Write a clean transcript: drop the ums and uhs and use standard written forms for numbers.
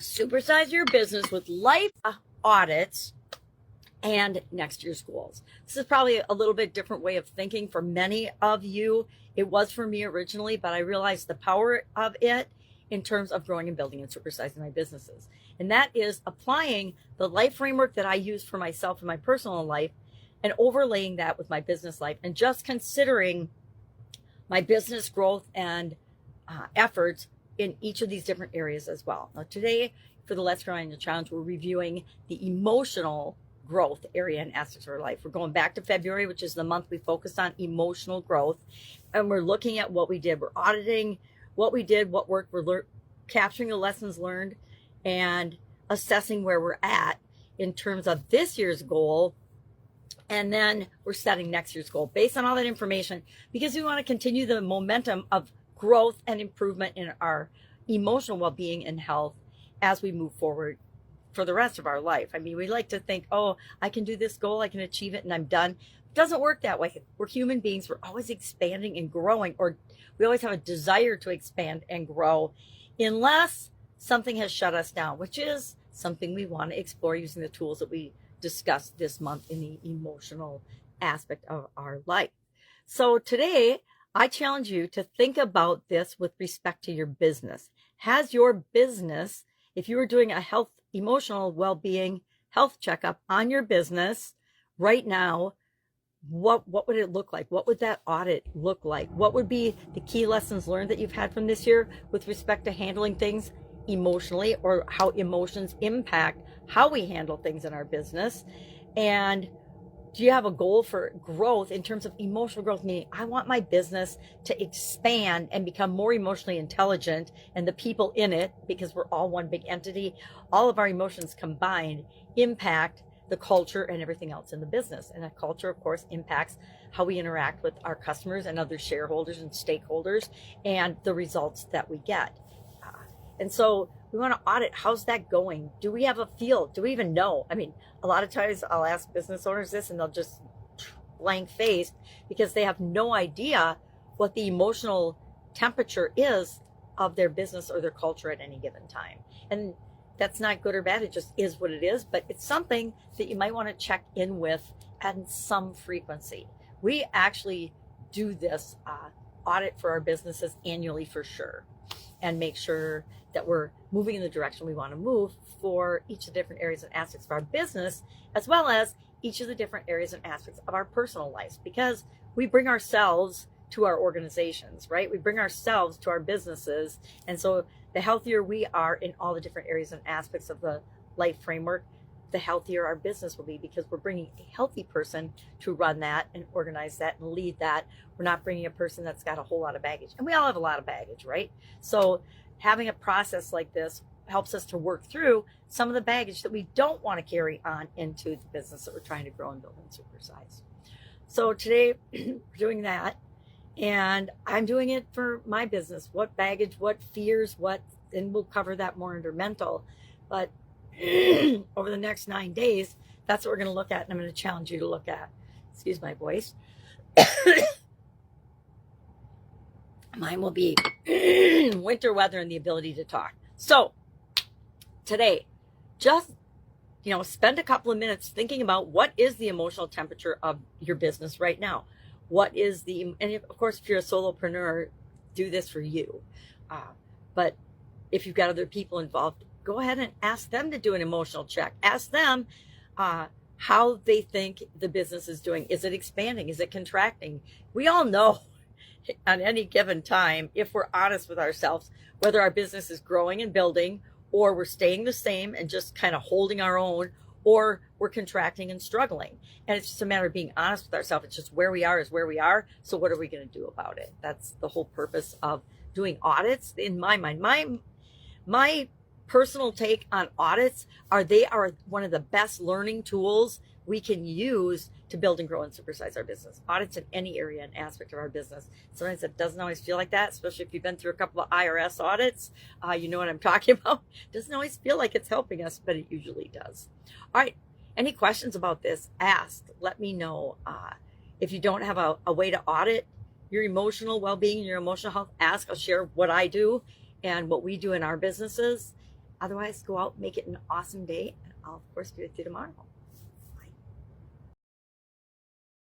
Supersize your business with life audits and next year's goals. This is probably a little bit different way of thinking for many of you. It was for me originally, but I realized the power of it in terms of growing and building and supersizing my businesses. And that is applying the life framework that I use for myself in my personal life and overlaying that with my business life and just considering my business growth and efforts in each of these different areas as well. Now today, for the Let's Grind Challenge, we're reviewing the emotional growth area and aspects of our life. We're going back to February, which is the month we focused on emotional growth, and we're looking at what we did. We're auditing what we did, what worked. We're capturing the lessons learned and assessing where we're at in terms of this year's goal. And then we're setting next year's goal based on all that information because we want to continue the momentum of growth and improvement in our emotional well-being and health as we move forward for the rest of our life. I mean, we like to think, oh, I can do this goal, I can achieve it, and I'm done. It doesn't work that way. We're human beings. We're always expanding and growing, or we always have a desire to expand and grow unless something has shut us down, which is something we want to explore using the tools that we discussed this month in the emotional aspect of our life. So today, I challenge you to think about this with respect to your business. Has your business, if you were doing a emotional well-being health checkup on your business right now, what would it look like? What would that audit look like? What would be the key lessons learned that you've had from this year with respect to handling things emotionally, or how emotions impact how we handle things in our business? And do you have a goal for growth in terms of emotional growth? Meaning, I want my business to expand and become more emotionally intelligent, and the people in it, because we're all one big entity, all of our emotions combined impact the culture and everything else in the business. And that culture, of course, impacts how we interact with our customers and other shareholders and stakeholders and the results that we get. And so we want to audit, how's that going? Do we have a feel? Do we even know? I mean, a lot of times I'll ask business owners this and they'll just blank face because they have no idea what the emotional temperature is of their business or their culture at any given time. And that's not good or bad. It just is what it is. But it's something that you might want to check in with at some frequency. We actually do this audit for our businesses annually for sure, and make sure that we're moving in the direction we want to move for each of the different areas and aspects of our business, as well as each of the different areas and aspects of our personal lives, because we bring ourselves to our organizations, right? We bring ourselves to our businesses. And so the healthier we are in all the different areas and aspects of the life framework, the healthier our business will be, because we're bringing a healthy person to run that and organize that and lead that. We're not bringing a person that's got a whole lot of baggage. And we all have a lot of baggage, right? So having a process like this helps us to work through some of the baggage that we don't want to carry on into the business that we're trying to grow and build and supersize. So today we're doing that, and I'm doing it for my business. What baggage, what fears, and we'll cover that more under mental. But over the next 9 days, that's what we're going to look at, and I'm going to challenge you to look at. Excuse my voice. Mine will be winter weather and the ability to talk. So today, just spend a couple of minutes thinking about what is the emotional temperature of your business right now. And of course, if you're a solopreneur, do this for you. But if you've got other people involved, go ahead and ask them to do an emotional check. Ask them how they think the business is doing. Is it expanding? Is it contracting? We all know on any given time, if we're honest with ourselves, whether our business is growing and building, or we're staying the same and just kind of holding our own, or we're contracting and struggling. And it's just a matter of being honest with ourselves. It's just where we are is where we are. So what are we going to do about it? That's the whole purpose of doing audits in my mind. My personal take on audits they are one of the best learning tools we can use to build and grow and supersize our business. Audits in any area and aspect of our business. Sometimes it doesn't always feel like that, especially if you've been through a couple of IRS audits. You know what I'm talking about. It doesn't always feel like it's helping us, but it usually does. All right. Any questions about this? Ask. Let me know. If you don't have a way to audit your emotional well-being and your emotional health, ask. I'll share what I do and what we do in our businesses. Otherwise, go out, make it an awesome day, and I'll, of course, be with you tomorrow.